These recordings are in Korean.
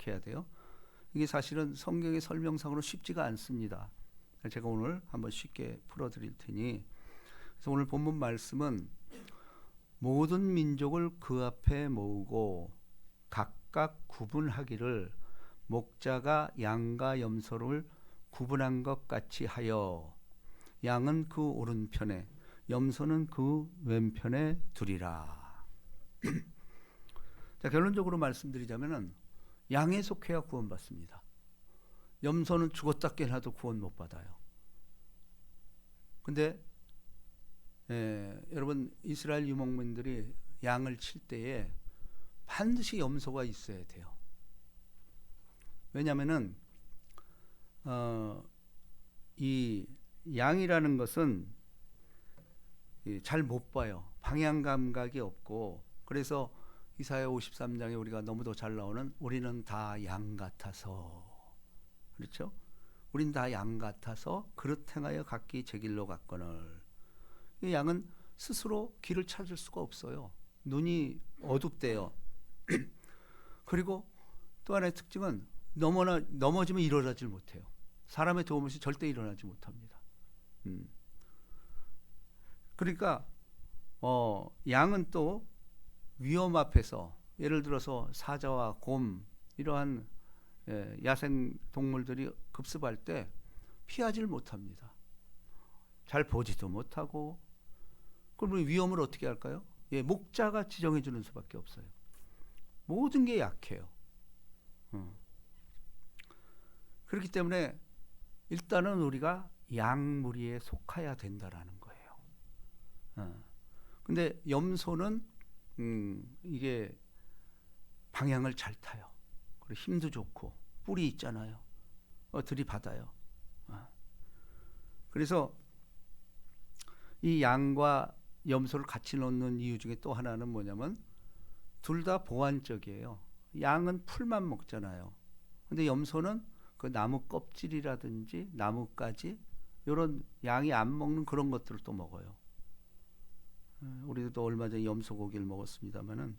해석해야 돼요. 이게 사실은 성경의 설명상으로 쉽지가 않습니다. 제가 오늘 한번 쉽게 풀어드릴 테니, 그래서 오늘 본문 말씀은 모든 민족을 그 앞에 모으고 각각 구분하기를 목자가 양과 염소를 구분한 것 같이 하여 양은 그 오른편에 염소는 그 왼편에 두리라. 자, 결론적으로 말씀드리자면은 양에 속해야 구원받습니다. 염소는 죽었다 깨어나도 구원 못 받아요. 근데 여러분, 이스라엘 유목민들이 양을 칠 때에 반드시 염소가 있어야 돼요. 왜냐하면은 이 양이라는 것은 잘 못 봐요. 방향 감각이 없고, 그래서 이사야 53장에 우리가 너무도 잘 나오는 우리는 다 양 같아서, 그렇죠? 우린 다 양 같아서 그릇 행하여 각기 제 길로 갔거늘. 이 양은 스스로 길을 찾을 수가 없어요. 눈이 어둡대요. 그리고 또 하나의 특징은 넘어지면 일어나질 못해요. 사람의 도움 없이 절대 일어나지 못합니다. 그러니까 양은 또 위험 앞에서, 예를 들어서 사자와 곰 이러한 야생 동물들이 급습할 때 피하지를 못합니다. 잘 보지도 못하고. 그럼 위험을 어떻게 할까요? 목자가 지정해 주는 수밖에 없어요. 모든 게 약해요. 그렇기 때문에 일단은 우리가 양 무리에 속해야 된다라는 거예요. 근데 염소는 이게 방향을 잘 타요. 그리고 힘도 좋고 뿔이 있잖아요. 들이받아요. 그래서 이 양과 염소를 같이 놓는 이유 중에 또 하나는 뭐냐면 둘 다 보완적이에요. 양은 풀만 먹잖아요. 근데 염소는 그 나무 껍질이라든지 나뭇가지, 이런 양이 안 먹는 그런 것들을 또 먹어요. 우리도 얼마 전에 염소 고기를 먹었습니다만은,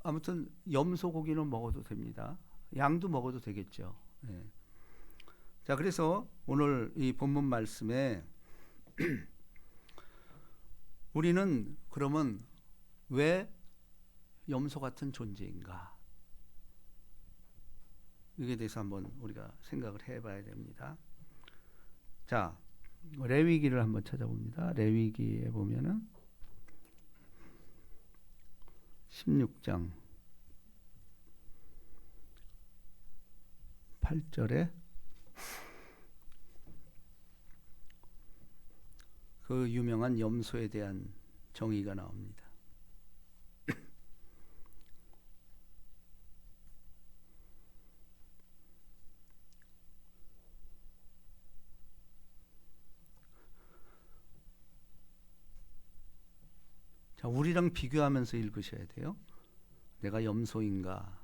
아무튼 염소 고기는 먹어도 됩니다. 양도 먹어도 되겠죠. 자, 그래서 오늘 이 본문 말씀에 우리는 그러면 왜 염소 같은 존재인가? 이에 대해서 한번 우리가 생각을 해봐야 됩니다. 자, 레위기를 한번 찾아봅니다. 레위기에 보면은 16장 8절에 그 유명한 염소에 대한 정의가 나옵니다. 자, 우리랑 비교하면서 읽으셔야 돼요. 내가 염소인가?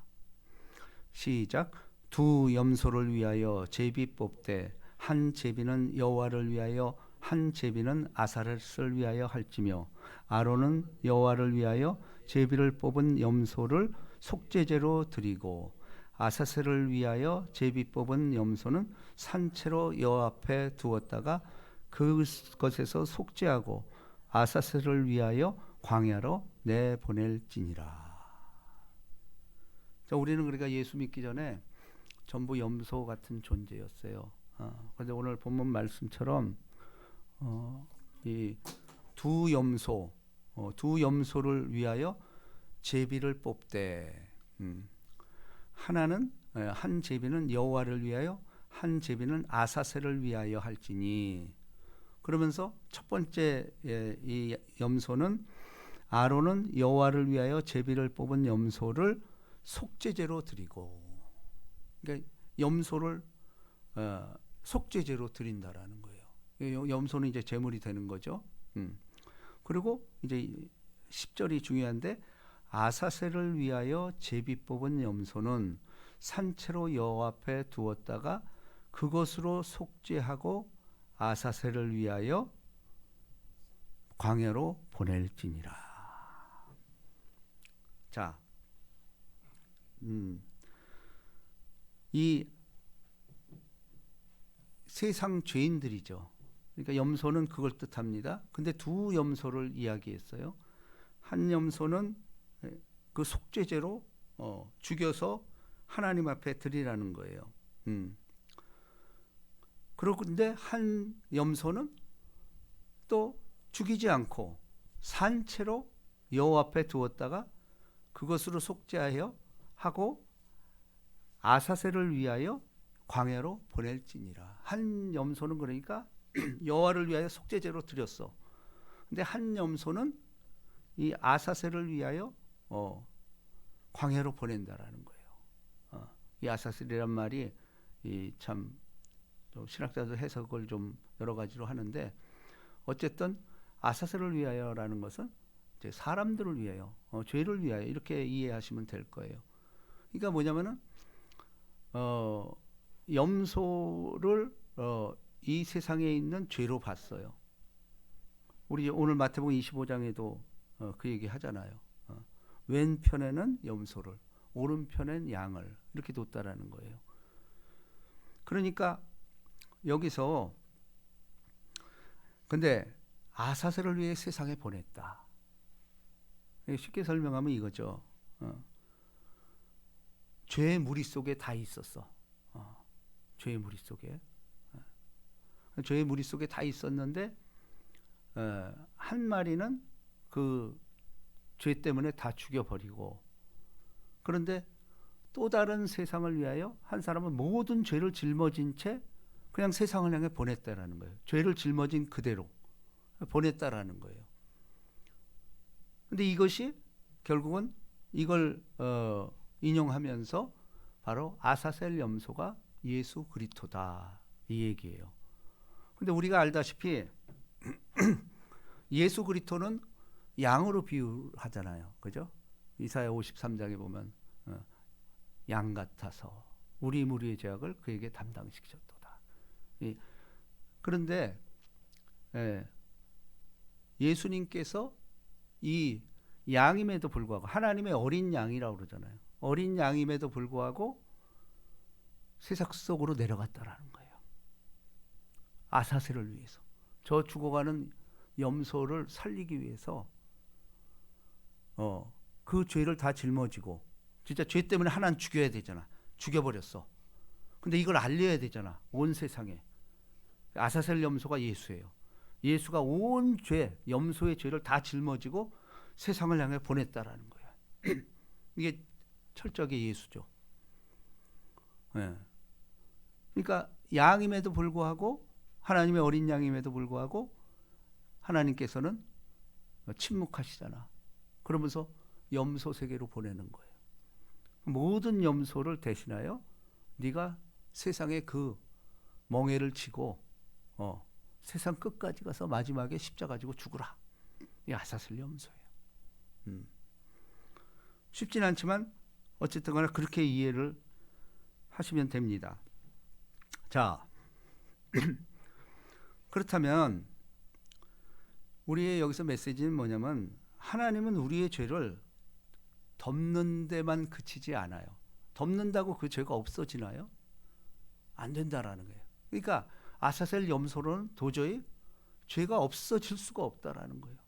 시작. 두 염소를 위하여 제비 뽑되 한 제비는 여호와를 위하여 한 제비는 아사렛을 위하여 할지며 아론은 여호와를 위하여 제비를 뽑은 염소를 속죄제로 드리고 아사셀을 위하여 제비 뽑은 염소는 산채로 여호와 앞에 두었다가 그것에서 속죄하고 아사셀을 위하여 광야로 내보낼지니라. 자, 우리는 그러니까 예수 믿기 전에 전부 염소 같은 존재였어요. 그런데 오늘 본문 말씀처럼 이 두 염소를 위하여 제비를 뽑되, 하나는 한 제비는 여호와를 위하여 한 제비는 아사셀을 위하여 할지니. 그러면서 첫 번째 이 염소는 아론은 여호와를 위하여 제비를 뽑은 염소를 속죄제로 드리고, 그러니까 염소를 속죄제로 드린다라는 거예요. 염소는 이제 제물이 되는 거죠. 그리고 이제 10절이 중요한데 아사셀을 위하여 제비 뽑은 염소는 산채로 여호와 앞에 두었다가 그것으로 속죄하고 아사셀을 위하여 광야로 보낼지니라. 자, 이 세상 죄인들이죠. 그러니까 염소는 그걸 뜻합니다. 근데 두 염소를 이야기했어요. 한 염소는 그 속죄제로 죽여서 하나님 앞에 드리라는 거예요. 그런데 한 염소는 또 죽이지 않고 산채로 여호와 앞에 두었다가 그것으로 속죄하여 하고 아사셀을 위하여 광야로 보낼지니라. 한 염소는 그러니까 여호와를 위하여 속죄제로 드렸어. 근데 한 염소는 이 아사셀을 위하여 광야로 보낸다라는 거예요. 이 아사셀이란 말이 참 신학자들 해석을 좀 여러 가지로 하는데, 어쨌든 아사셀을 위하여라는 것은 이제 사람들을 위하여, 죄를 위하여 이렇게 이해하시면 될 거예요. 그러니까 뭐냐면은 염소를 이 세상에 있는 죄로 봤어요. 우리 오늘 마태복음 25장에도 그 얘기 하잖아요. 왼편에는 염소를, 오른편엔 양을 이렇게 뒀다라는 거예요. 그러니까 여기서 근데 아사셀을 위해 세상에 보냈다. 쉽게 설명하면 이거죠. 죄의 무리 속에 다 있었어. 죄의 무리 속에. 죄의 무리 속에 다 있었는데 한 마리는 그 죄 때문에 다 죽여버리고, 그런데 또 다른 세상을 위하여 한 사람은 모든 죄를 짊어진 채 그냥 세상을 향해 보냈다라는 거예요. 죄를 짊어진 그대로 보냈다라는 거예요. 근데 이것이 결국은 이걸 인용하면서 바로 아사셀 염소가 예수 그리스도다 이 얘기예요. 근데 우리가 알다시피 예수 그리스도는 양으로 비유하잖아요. 그죠? 이사야 53장에 보면 양 같아서 우리 무리의 죄악을 그에게 담당시키셨도다. 그런데 예수님께서 이 양임에도 불구하고, 하나님의 어린 양이라고 그러잖아요. 어린 양임에도 불구하고 세상 속으로 내려갔다라는 거예요. 아사셀을 위해서, 저 죽어가는 염소를 살리기 위해서 그 죄를 다 짊어지고, 진짜 죄 때문에 하나는 죽여야 되잖아. 죽여버렸어. 근데 이걸 알려야 되잖아, 온 세상에. 아사셀 염소가 예수예요. 예수가 온 죄, 염소의 죄를 다 짊어지고 세상을 향해 보냈다라는 거야. 이게 철저하게 예수죠. 그러니까 양임에도 불구하고, 하나님의 어린 양임에도 불구하고 하나님께서는 침묵하시잖아. 그러면서 염소 세계로 보내는 거예요. 모든 염소를 대신하여 네가 세상에 그 멍에를 치고 세상 끝까지 가서 마지막에 십자가 지고 죽으라. 이 아사셀 염소예요. 쉽진 않지만 어쨌든 간에 그렇게 이해를 하시면 됩니다. 자, 그렇다면 우리의 여기서 메시지는 뭐냐면, 하나님은 우리의 죄를 덮는 데만 그치지 않아요. 덮는다고 그 죄가 없어지나요? 안 된다라는 거예요. 그러니까 아사셀 염소로는 도저히 죄가 없어질 수가 없다라는 거예요.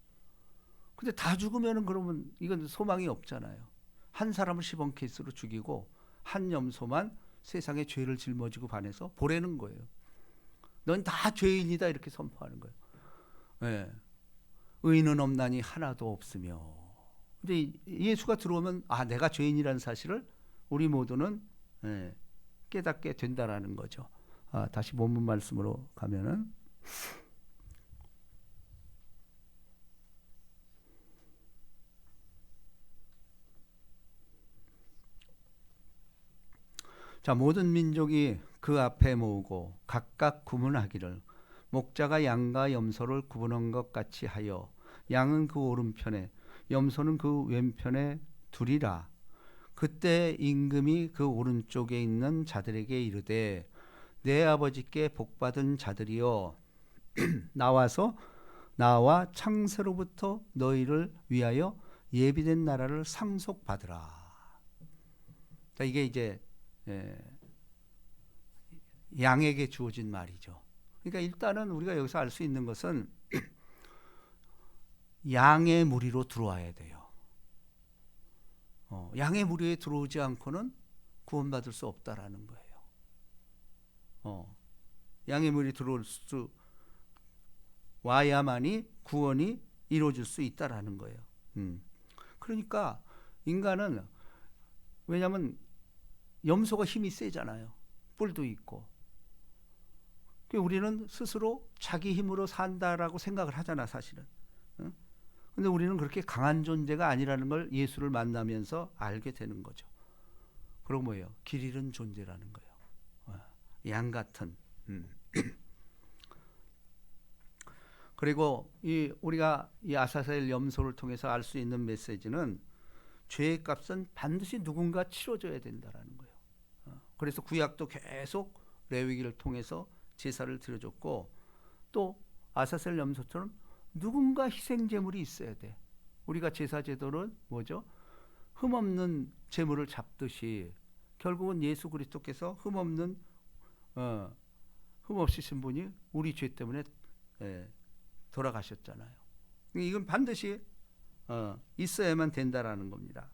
근데 다 죽으면은 그러면 이건 소망이 없잖아요. 한 사람을 시범 케이스로 죽이고 한 염소만 세상의 죄를 짊어지고 반해서 보내는 거예요. 넌 다 죄인이다 이렇게 선포하는 거예요. 네. 의인은 없나니 하나도 없으며. 근데 예수가 들어오면 내가 죄인이라는 사실을 우리 모두는 깨닫게 된다라는 거죠. 다시 본문 말씀으로 가면은, 자, 모든 민족이 그 앞에 모으고 각각 구분하기를, 목자가 양과 염소를 구분한 것 같이 하여 양은 그 오른편에 염소는 그 왼편에 두리라. 그때 임금이 그 오른쪽에 있는 자들에게 이르되, 내 아버지께 복받은 자들이여 나와서 나와 창세로부터 너희를 위하여 예비된 나라를 상속받으라. 자, 이게 이제 에, 양에게 주어진 말이죠. 그러니까 일단은 우리가 여기서 알 수 있는 것은 양의 무리로 들어와야 돼요. 양의 무리에 들어오지 않고는 구원받을 수 없다라는 거예요. 양의 무리 들어올 수 와야만이 구원이 이루어질 수 있다라는 거예요. 그러니까 인간은, 왜냐하면 염소가 힘이 세잖아요. 뿔도 있고. 우리는 스스로 자기 힘으로 산다라고 생각을 하잖아, 사실은. 근데 우리는 그렇게 강한 존재가 아니라는 걸 예수를 만나면서 알게 되는 거죠. 그리고 뭐예요? 길 잃은 존재라는 거예요. 양 같은. 그리고 우리가 이 아사셀 염소를 통해서 알 수 있는 메시지는 죄의 값은 반드시 누군가 치러줘야 된다라는 거예요. 그래서 구약도 계속 레위기를 통해서 제사를 드려줬고, 또 아사셀 염소처럼 누군가 희생 제물이 있어야 돼. 우리가 제사 제도는 뭐죠? 흠없는 제물을 잡듯이 결국은 예수 그리스도께서 흠없으신 분이 우리 죄 때문에 돌아가셨잖아요. 이건 반드시 있어야만 된다라는 겁니다.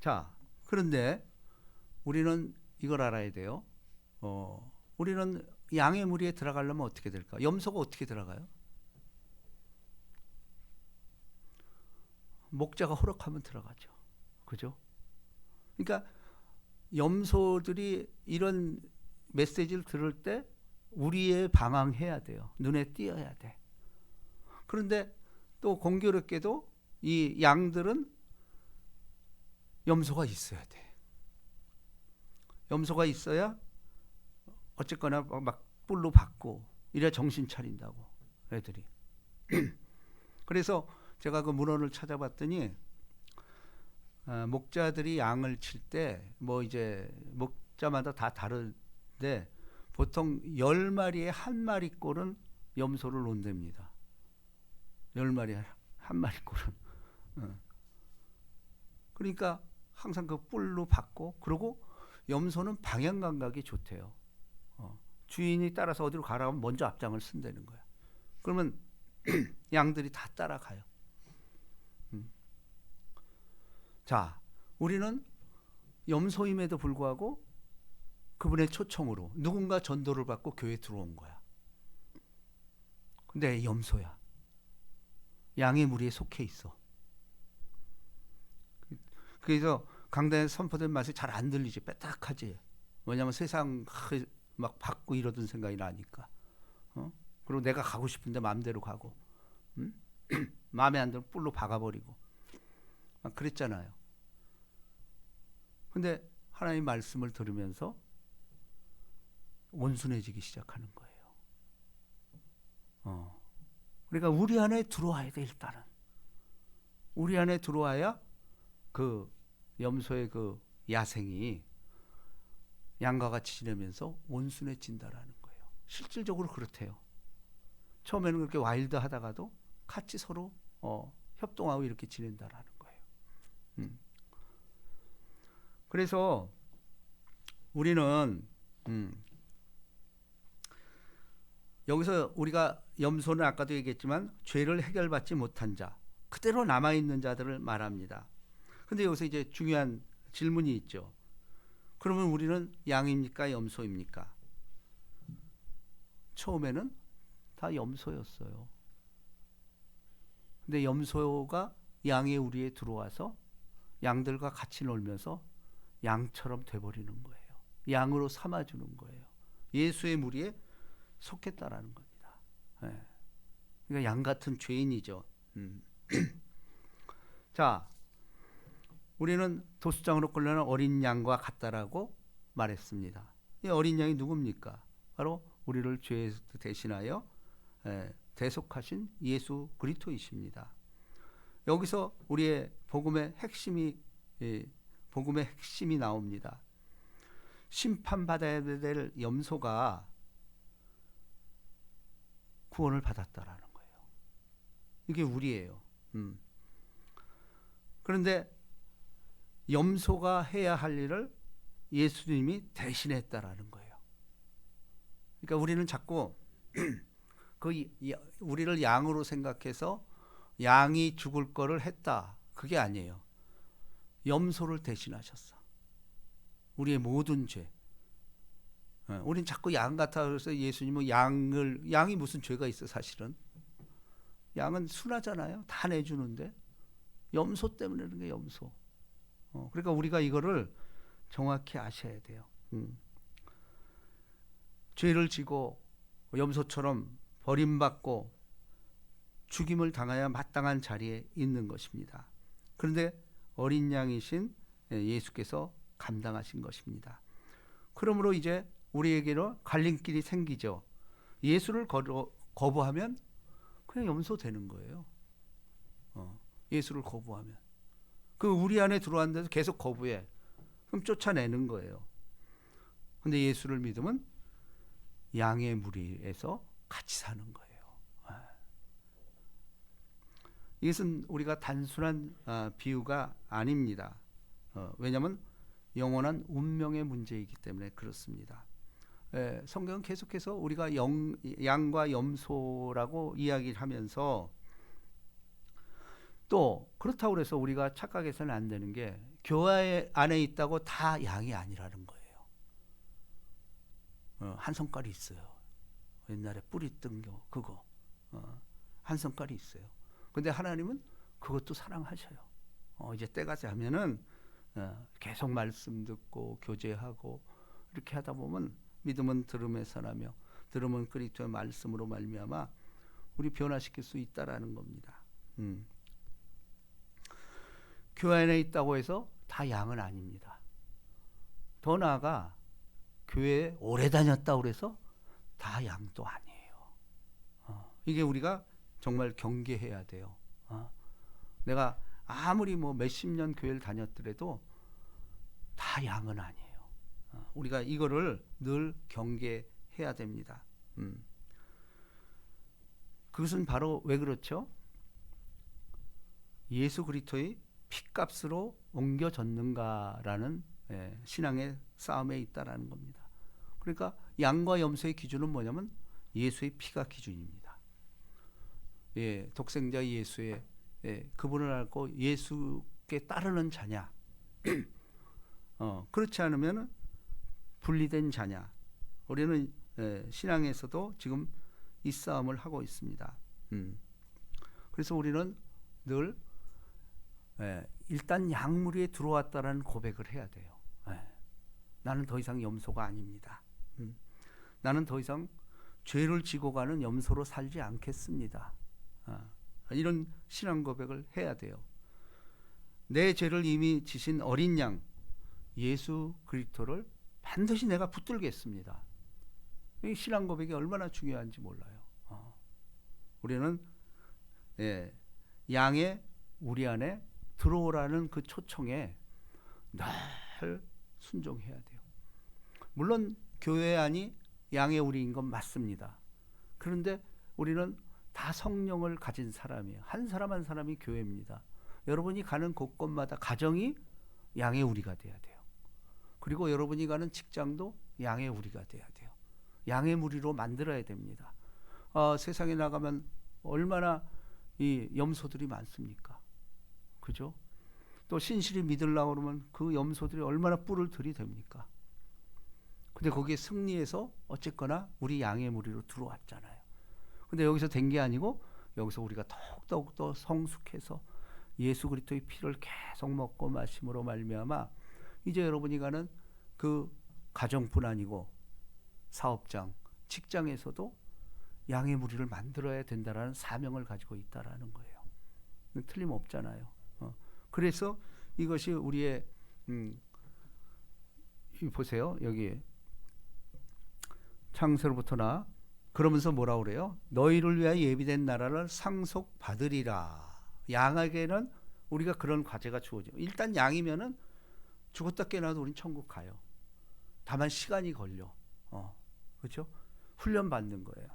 자, 그런데 우리는 이걸 알아야 돼요. 우리는 양의 무리에 들어가려면 어떻게 될까? 염소가 어떻게 들어가요? 목자가 허락하면 들어가죠. 그죠? 그러니까 염소들이 이런 메시지를 들을 때 우리의 방황해야 돼요. 눈에 띄어야 돼. 그런데 또 공교롭게도 이 양들은 염소가 있어야 돼. 염소가 있어야 어쨌거나 막 뿔로 받고 이래 정신 차린다고, 애들이. 그래서 제가 그 문헌을 찾아봤더니 목자들이 양을 칠 때 뭐 이제 목자마다 다 다른데 보통 10마리에 한 마리 꼴은 염소를 논답니다. 10마리에 한 마리 꼴은. 그러니까 항상 그 뿔로 받고, 그리고 염소는 방향 감각이 좋대요. 주인이 따라서 어디로 가라고 하면 먼저 앞장을 쓴다는 거야. 그러면 양들이 다 따라가요. 자, 우리는 염소임에도 불구하고 그분의 초청으로 누군가 전도를 받고 교회에 들어온 거야. 근데 염소야. 양의 무리에 속해 있어. 그래서 강단에 선포된 말씀이 잘 안 들리지, 빼딱하지. 왜냐하면 세상 막 받고 이러던 생각이 나니까. 그리고 내가 가고 싶은데 마음대로 가고, 마음에 안 들면 뿔로 박아버리고 막 그랬잖아요. 근데 하나님 말씀을 들으면서 온순해지기 시작하는 거예요. 그러니까 우리 안에 들어와야 돼. 일단은 우리 안에 들어와야 그 염소의 그 야생이 양과 같이 지내면서 온순해진다라는 거예요. 실질적으로 그렇대요. 처음에는 그렇게 와일드하다가도 같이 서로 협동하고 이렇게 지낸다라는 거예요. 그래서 우리는 여기서 우리가 염소는 아까도 얘기했지만 죄를 해결받지 못한 자, 그대로 남아있는 자들을 말합니다. 근데 여기서 이제 중요한 질문이 있죠. 그러면 우리는 양입니까? 염소입니까? 처음에는 다 염소였어요. 근데 염소가 양의 우리에 들어와서 양들과 같이 놀면서 양처럼 돼버리는 거예요. 양으로 삼아주는 거예요. 예수의 무리에 속했다라는 겁니다. 네. 그러니까 양 같은 죄인이죠. 자, 우리는 도수장으로 끌려는 어린 양과 같다라고 말했습니다. 이 어린 양이 누굽니까? 바로 우리를 죄에서 대신하여 대속하신 예수 그리스도이십니다. 여기서 우리의 복음의 핵심이 나옵니다. 심판받아야 될 염소가 구원을 받았다라는 거예요. 이게 우리예요. 그런데 염소가 해야 할 일을 예수님이 대신했다라는 거예요. 그러니까 우리는 자꾸 우리를 양으로 생각해서 양이 죽을 거를 했다. 그게 아니에요. 염소를 대신하셨어. 우리의 모든 죄. 우린 자꾸 양 같아 그래서 예수님은 양이 무슨 죄가 있어 사실은. 양은 순하잖아요. 다 내주는데. 염소 때문에 그런 게 염소. 그러니까 우리가 이거를 정확히 아셔야 돼요. 죄를 지고 염소처럼 버림받고 죽임을 당하여 마땅한 자리에 있는 것입니다. 그런데 어린 양이신 예수께서 감당하신 것입니다. 그러므로 이제 우리에게는 갈림길이 생기죠. 예수를 거부하면 그냥 염소 되는 거예요. 예수를 거부하면. 그 우리 안에 들어왔는데도 계속 거부해. 그럼 쫓아내는 거예요. 근데 예수를 믿으면 양의 무리에서 같이 사는 거예요. 이것은 우리가 단순한 비유가 아닙니다. 왜냐하면 영원한 운명의 문제이기 때문에 그렇습니다. 성경은 계속해서 우리가 양과 염소라고 이야기를 하면서 또 그렇다고 해서 우리가 착각해서는 안 되는 게 교회 안에 있다고 다 양이 아니라는 거예요. 한 성깔이 있어요. 옛날에 뿌리 뜬 그거 한 성깔이 있어요. 근데 하나님은 그것도 사랑하셔요. 이제 때가 되면은 계속 말씀 듣고 교제하고 이렇게 하다 보면 믿음은 들음에서 나며 들음은 그리스도의 말씀으로 말미암아 우리 변화시킬 수 있다라는 겁니다. 교회 안에 있다고 해서 다 양은 아닙니다. 더 나아가 교회에 오래 다녔다고 해서 다 양도 아니에요. 이게 우리가 정말 경계해야 돼요. 내가 아무리 뭐 몇십 년 교회를 다녔더라도 다 양은 아니에요. 우리가 이거를 늘 경계해야 됩니다. 그것은 바로 왜 그렇죠? 예수 그리스도의 피값으로 옮겨졌는가라는 신앙의 싸움에 있다라는 겁니다. 그러니까 양과 염소의 기준은 뭐냐면 예수의 피가 기준입니다. 독생자 예수의 그분을 알고 예수께 따르는 자냐, 그렇지 않으면 분리된 자냐. 우리는 신앙에서도 지금 이 싸움을 하고 있습니다. 그래서 우리는 늘 일단 양무리에 들어왔다라는 고백을 해야 돼요. 나는 더 이상 염소가 아닙니다. 나는 더 이상 죄를 지고 가는 염소로 살지 않겠습니다. 이런 신앙 고백을 해야 돼요. 내 죄를 이미 지신 어린 양 예수 그리스도를 반드시 내가 붙들겠습니다. 이 신앙 고백이 얼마나 중요한지 몰라요. 우리는 양의 우리 안에 들어오라는 그 초청에 늘 순종해야 돼요. 물론 교회 안이 양의 우리인 건 맞습니다. 그런데 우리는 다 성령을 가진 사람이에요. 한 사람 한 사람이 교회입니다. 여러분이 가는 곳곳마다 가정이 양의 우리가 돼야 돼요. 그리고 여러분이 가는 직장도 양의 우리가 돼야 돼요. 양의 무리로 만들어야 됩니다. 세상에 나가면 얼마나 이 염소들이 많습니까? 그죠? 또 신실히 믿으려고 그러면 그 염소들이 얼마나 뿔을 들이댑니까? 근데 거기에 승리해서 어쨌거나 우리 양의 무리로 들어왔잖아요. 근데 여기서 된 게 아니고 여기서 우리가 더욱 더 성숙해서 예수 그리스도의 피를 계속 먹고 마심으로 말미암아 이제 여러분이 가는 그 가정뿐 아니고 사업장, 직장에서도 양의 무리를 만들어야 된다라는 사명을 가지고 있다라는 거예요. 틀림없잖아요. 그래서 이것이 우리의 보세요. 여기 창세로부터나 그러면서 뭐라 그래요? 너희를 위하여 예비된 나라를 상속받으리라. 양에게는 우리가 그런 과제가 주어져요. 일단 양이면은 죽었다 깨어나도 우린 천국 가요. 다만 시간이 걸려. 그렇죠? 훈련 받는 거예요.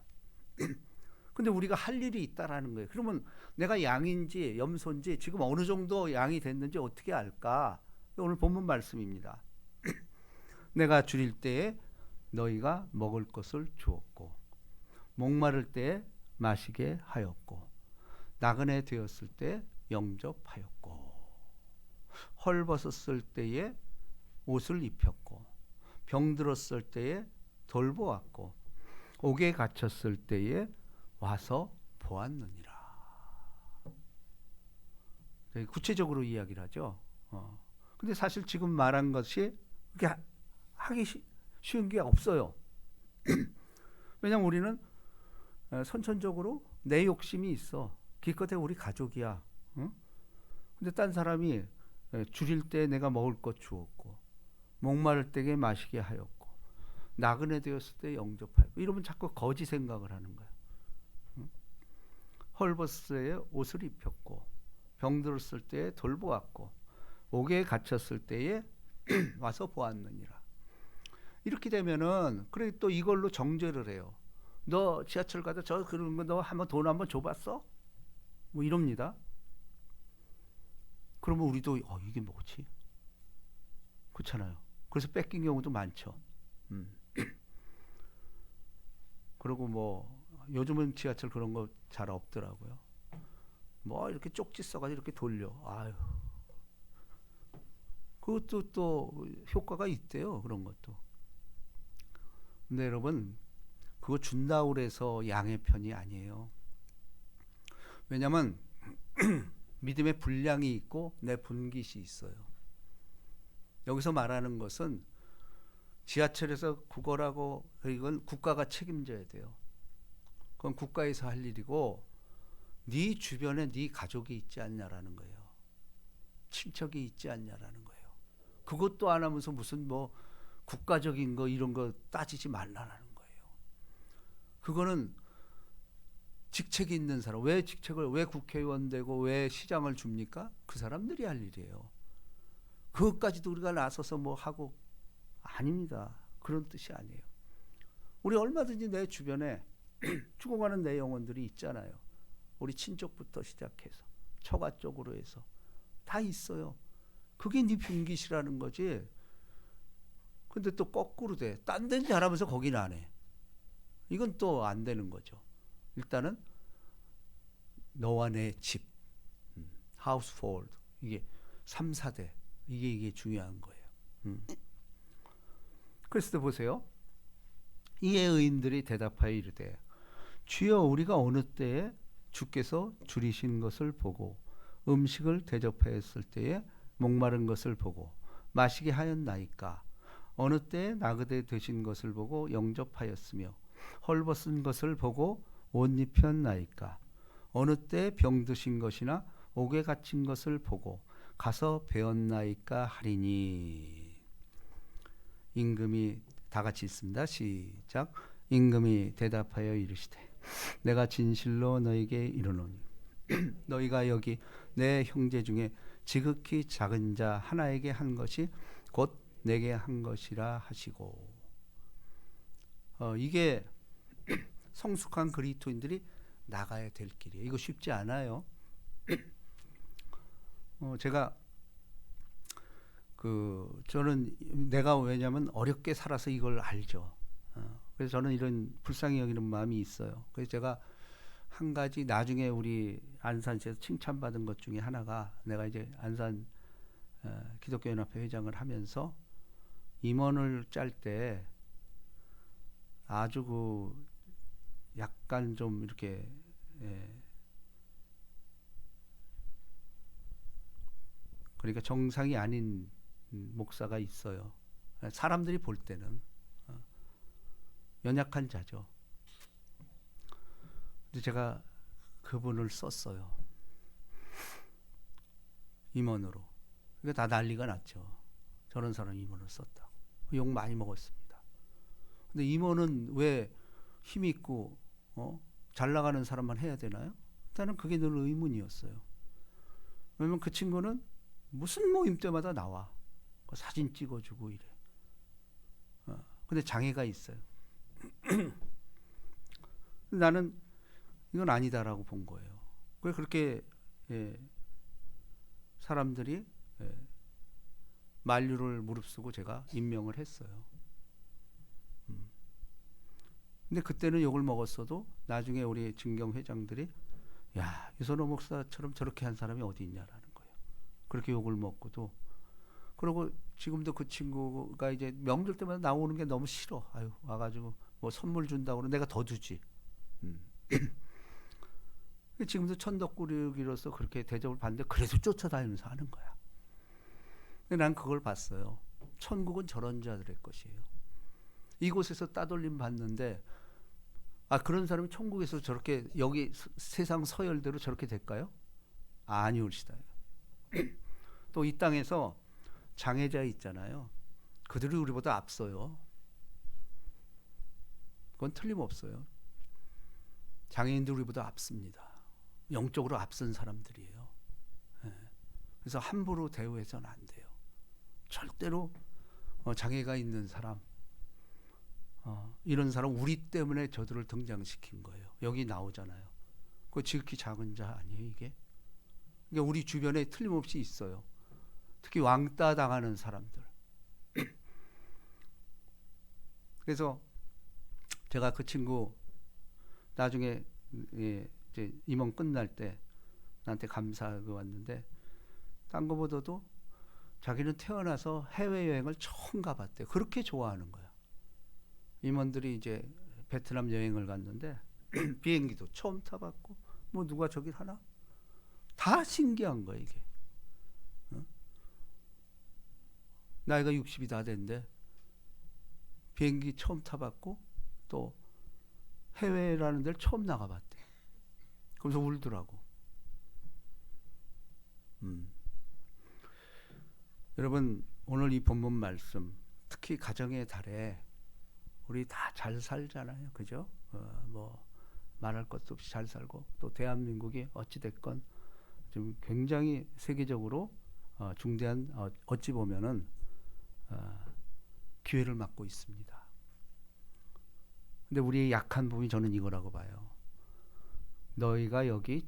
근데 우리가 할 일이 있다라는 거예요. 그러면 내가 양인지 염소인지 지금 어느 정도 양이 됐는지 어떻게 알까? 오늘 본문 말씀입니다. 내가 줄일 때에 너희가 먹을 것을 주었고 목마를 때에 마시게 하였고 나그네 되었을 때 영접하였고 헐벗었을 때에 옷을 입혔고 병들었을 때에 돌보았고 옥에 갇혔을 때에 와서 보았느니라. 구체적으로 이야기를 하죠. 근데 사실 지금 말한 것이 그렇게 하기 쉬운 게 없어요. 왜냐하면 우리는 선천적으로 내 욕심이 있어. 기껏해 우리 가족이야. 응? 근데 딴 사람이 줄일 때 내가 먹을 것 주었고 목마를 때에 마시게 하였고 나그네 되었을 때 영접하였고 이러면 자꾸 거지 생각을 하는 거야. 응? 헐벗을 때에 옷을 입혔고 병들었을 때에 돌보았고 옥에 갇혔을 때에 와서 보았느니라. 이렇게 되면은 그래 또 이걸로 정죄를 해요. 너 지하철 가다 저 그런 거 너 한번 돈 한번 줘봤어? 뭐 이럽니다. 그러면 우리도 이게 뭐지? 그렇잖아요. 그래서 뺏긴 경우도 많죠. 그리고 뭐 요즘은 지하철 그런 거 잘 없더라고요. 뭐 이렇게 쪽지 써가지고 이렇게 돌려. 아유. 그것도 또 효과가 있대요. 그런 것도. 근데 여러분 그거 준다고 그래서 양의 편이 아니에요. 왜냐하면 믿음의 분량이 있고 내 분깃이 있어요. 여기서 말하는 것은 지하철에서 구걸하고 이건 국가가 책임져야 돼요. 그건 국가에서 할 일이고 네 주변에 네 가족이 있지 않냐라는 거예요. 친척이 있지 않냐라는 거예요. 그것도 안 하면서 무슨 뭐 국가적인 거 이런 거 따지지 말라는 거예요. 그거는 직책이 있는 사람, 왜 직책을, 왜 국회의원 되고 왜 시장을 줍니까? 그 사람들이 할 일이에요. 그것까지도 우리가 나서서 뭐 하고 아닙니다. 그런 뜻이 아니에요. 우리 얼마든지 내 주변에 죽어가는 내 영혼들이 있잖아요. 우리 친족부터 시작해서 처가 쪽으로 해서 다 있어요. 그게 네 분깃이라는 거지. 근데 또 거꾸로 돼. 딴 데는 잘하면서 거기는 안 해. 이건 또 안 되는 거죠. 일단은 너와 내 집, household, 이게 3, 4대 이게 중요한 거예요. 그래서 보세요. 이에 의인들이 대답하여 이르되 주여 우리가 어느 때에 주께서 줄이신 것을 보고 음식을 대접하였을 때에 목마른 것을 보고 마시게 하였나이까. 어느 때에 나그네 되신 것을 보고 영접하였으며 헐벗은 것을 보고 옷 입혔나이까. 어느 때에 병드신 것이나 옥에 갇힌 것을 보고 가서 배웠나이까 하리니. 임금이 다 같이 있습니다. 시작. 임금이 대답하여 이르시되 내가 진실로 너에게 이르노니 너희가 여기 내 형제 중에 지극히 작은 자 하나에게 한 것이 곧 내게 한 것이라 하시고. 이게 성숙한 그리스도인들이 나가야 될 길이에요. 이거 쉽지 않아요. 제가 저는 내가 왜냐면 어렵게 살아서 이걸 알죠. 그래서 저는 이런 불쌍히 여기는 마음이 있어요. 그래서 제가 한 가지 나중에 우리 안산시에서 칭찬받은 것 중에 하나가 내가 이제 안산 기독교연합회 회장을 하면서 임원을 짤 때 아주 약간 좀 이렇게 그러니까 정상이 아닌 목사가 있어요. 사람들이 볼 때는 연약한 자죠. 근데 제가 그분을 썼어요. 임원으로. 그러니까 다 난리가 났죠. 저런 사람 임원을 썼다고. 욕 많이 먹었습니다. 근데 임원은 왜 힘 있고 잘 나가는 사람만 해야 되나요? 일단은 그게 늘 의문이었어요. 왜냐면 그 친구는 무슨 모임 때마다 나와. 사진 찍어주고 이래. 근데 장애가 있어요. 나는 이건 아니다라고 본 거예요. 왜 그렇게 사람들이 만류를 무릅쓰고 제가 임명을 했어요. 근데 그때는 욕을 먹었어도 나중에 우리 증경 회장들이 야, 유선호 목사처럼 저렇게 한 사람이 어디 있냐라는 거예요. 그렇게 욕을 먹고도. 그리고 지금도 그 친구가 이제 명절 때마다 나오는 게 너무 싫어. 아유, 와가지고 뭐 선물 준다고 그러면 내가 더 주지. 지금도 천덕꾸러기로서 그렇게 대접을 받는데 그래도 쫓아다니면서 하는 거야. 근데 난 그걸 봤어요. 천국은 저런 자들의 것이에요. 이곳에서 따돌림 받는데 그런 사람이 천국에서 저렇게 여기 세상 서열대로 저렇게 될까요? 아니올시다. 또 이 땅에서 장애자 있잖아요. 그들이 우리보다 앞서요. 그건 틀림없어요. 장애인들 우리보다 앞섭니다. 영적으로 앞선 사람들이에요. 그래서 함부로 대우해서는 안 돼요. 절대로 장애가 있는 사람, 이런 사람 우리 때문에 저들을 등장시킨 거예요. 여기 나오잖아요. 그 지극히 작은 자 아니에요 이게? 그러니까 우리 주변에 틀림없이 있어요. 특히 왕따 당하는 사람들. 그래서 제가 그 친구 나중에 이제 임원 끝날 때 나한테 감사하고 왔는데 딴 거보다도 자기는 태어나서 해외여행을 처음 가봤대요. 그렇게 좋아하는 거야. 임원들이 이제 베트남 여행을 갔는데 비행기도 처음 타봤고 뭐 누가 저길 하나? 다 신기한 거야 이게. 나이가 60이 다 됐는데 비행기 처음 타봤고 또 해외라는 데를 처음 나가봤대. 그러면서 울더라고. 여러분 오늘 이 본문 말씀 특히 가정의 달에 우리 다 잘 살잖아요. 그죠? 뭐 말할 것도 없이 잘 살고 또 대한민국이 어찌됐건 지금 굉장히 세계적으로 중대한 어찌 보면은 기회를 맞고 있습니다. 근데 우리의 약한 부분이 저는 이거라고 봐요. 너희가 여기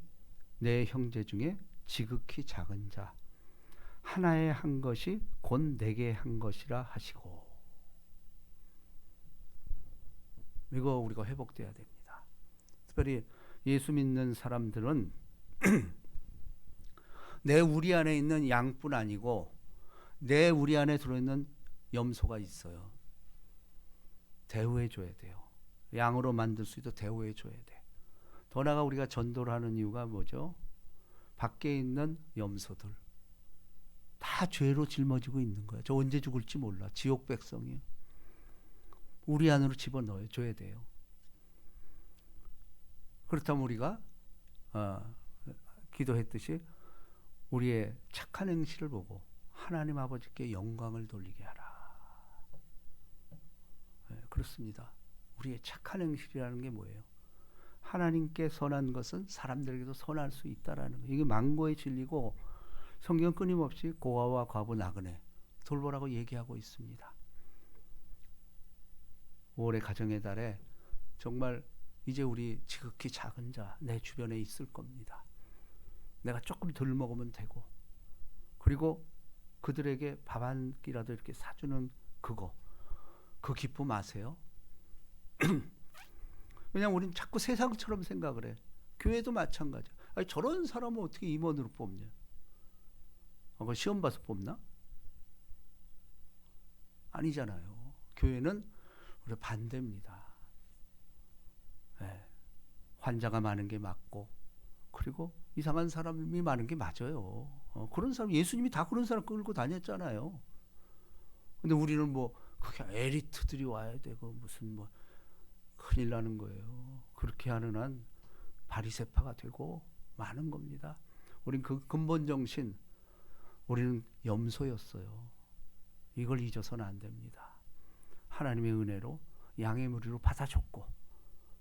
내 형제 중에 지극히 작은 자 하나에 한 것이 곧 내게 한 것이라 하시고. 이거 우리가 회복돼야 됩니다. 특별히 예수 믿는 사람들은 내 우리 안에 있는 양뿐 아니고 내 우리 안에 들어있는 염소가 있어요. 대우해 줘야 돼요. 양으로 만들 수 있도록 대우해 줘야 돼. 더 나아가 우리가 전도를 하는 이유가 뭐죠? 밖에 있는 염소들 다 죄로 짊어지고 있는 거야. 저 언제 죽을지 몰라. 지옥 백성이에요. 우리 안으로 집어넣어 줘야 돼요. 그렇다면 우리가 기도했듯이 우리의 착한 행실을 보고 하나님 아버지께 영광을 돌리게 하라. 네, 그렇습니다. 우리의 착한 행실이라는 게 뭐예요? 하나님께 선한 것은 사람들에게도 선할 수 있다라는 거. 이게 만고의 진리고 성경 끊임없이 고아와 과부 나그네 돌보라고 얘기하고 있습니다. 5월의 가정의 달에 정말 이제 우리 지극히 작은 자 내 주변에 있을 겁니다. 내가 조금 덜 먹으면 되고 그리고 그들에게 밥 한 끼라도 이렇게 사주는 그 기쁨 아세요? 왜냐하면 우리는 자꾸 세상처럼 생각을 해. 교회도 마찬가지야. 아니, 저런 사람은 어떻게 임원으로 뽑냐? 그거 시험 봐서 뽑나? 아니잖아요. 교회는 우리 반대입니다. 네. 환자가 많은 게 맞고 그리고 이상한 사람이 많은 게 맞아요. 그런 사람 예수님이 다 그런 사람 끌고 다녔잖아요. 근데 우리는 뭐 그게 엘리트들이 와야 되고 무슨 뭐 큰일 나는 거예요. 그렇게 하는 한 바리새파가 되고 많은 겁니다. 우린 그 근본 정신 우리는 염소였어요. 이걸 잊어서는 안 됩니다. 하나님의 은혜로 양의 무리로 받아줬고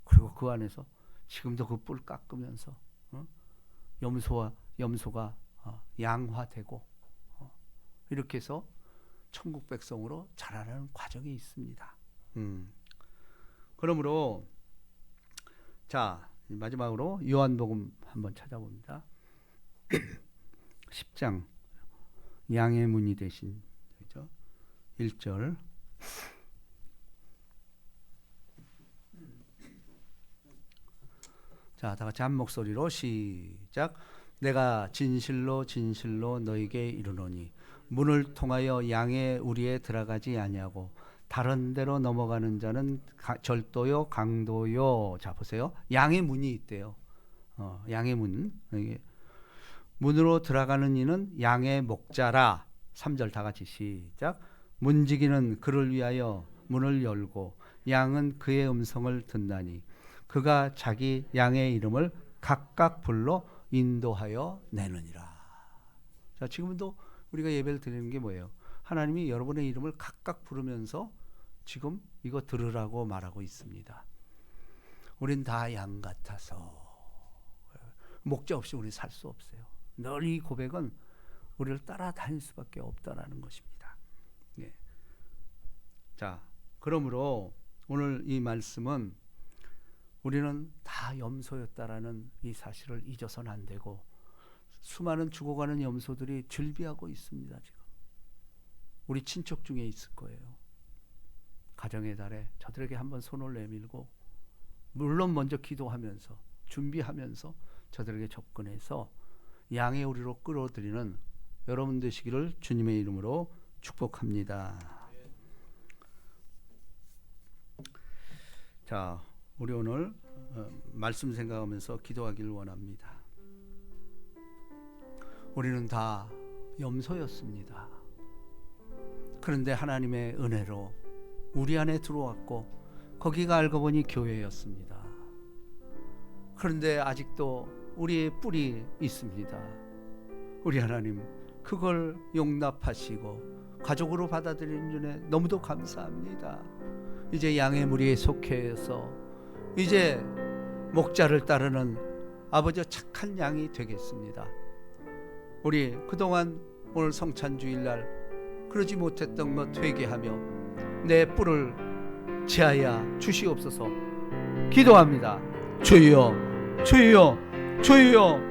그리고 그 안에서 지금도 그 뿔 깎으면서 염소가 양화되고 이렇게 해서 천국 백성으로 자라나는 과정이 있습니다. 그러므로 자 마지막으로 요한복음 한번 찾아봅니다. 10장 양의 문이 되신 1절. 자, 다 같이 한 목소리로 시작. 내가 진실로 진실로 너에게 이르노니 문을 통하여 양의 우리에 들어가지 아니하고 다른 데로 넘어가는 자는 절도요 강도요. 자 보세요. 양의 문이 있대요. 양의 문. 이게 문으로 들어가는 이는 양의 목자라. 3절 다 같이 시작. 문지기는 그를 위하여 문을 열고 양은 그의 음성을 듣나니 그가 자기 양의 이름을 각각 불러 인도하여 내느니라. 자, 지금도 우리가 예배를 드리는 게 뭐예요? 하나님이 여러분의 이름을 각각 부르면서 지금 이거 들으라고 말하고 있습니다. 우린 다 양 같아서 목자 없이 우리 살 수 없어요. 늘 이 고백은 우리를 따라다닐 수밖에 없다라는 것입니다. 예. 자, 그러므로 오늘 이 말씀은 우리는 다 염소였다라는 이 사실을 잊어서는 안 되고 수많은 죽어가는 염소들이 즐비하고 있습니다. 지금 우리 친척 중에 있을 거예요. 가정의 달에 저들에게 한번 손을 내밀고 물론 먼저 기도하면서 준비하면서 저들에게 접근해서 양의 우리로 끌어들이는 여러분 되시기를 주님의 이름으로 축복합니다. 자, 우리 오늘 말씀 생각하면서 기도하기를 원합니다. 우리는 다 염소였습니다. 그런데 하나님의 은혜로 우리 안에 들어왔고 거기가 알고 보니 교회였습니다. 그런데 아직도 우리의 뿔이 있습니다. 우리 하나님 그걸 용납하시고 가족으로 받아들이는 줄에 너무도 감사합니다. 이제 양의 무리에 속해서 이제 목자를 따르는 아버지 착한 양이 되겠습니다. 우리 그동안 오늘 성찬주일날 그러지 못했던 것 회개하며 내 뿔을 제하여 주시옵소서 기도합니다. 주여 주여 주여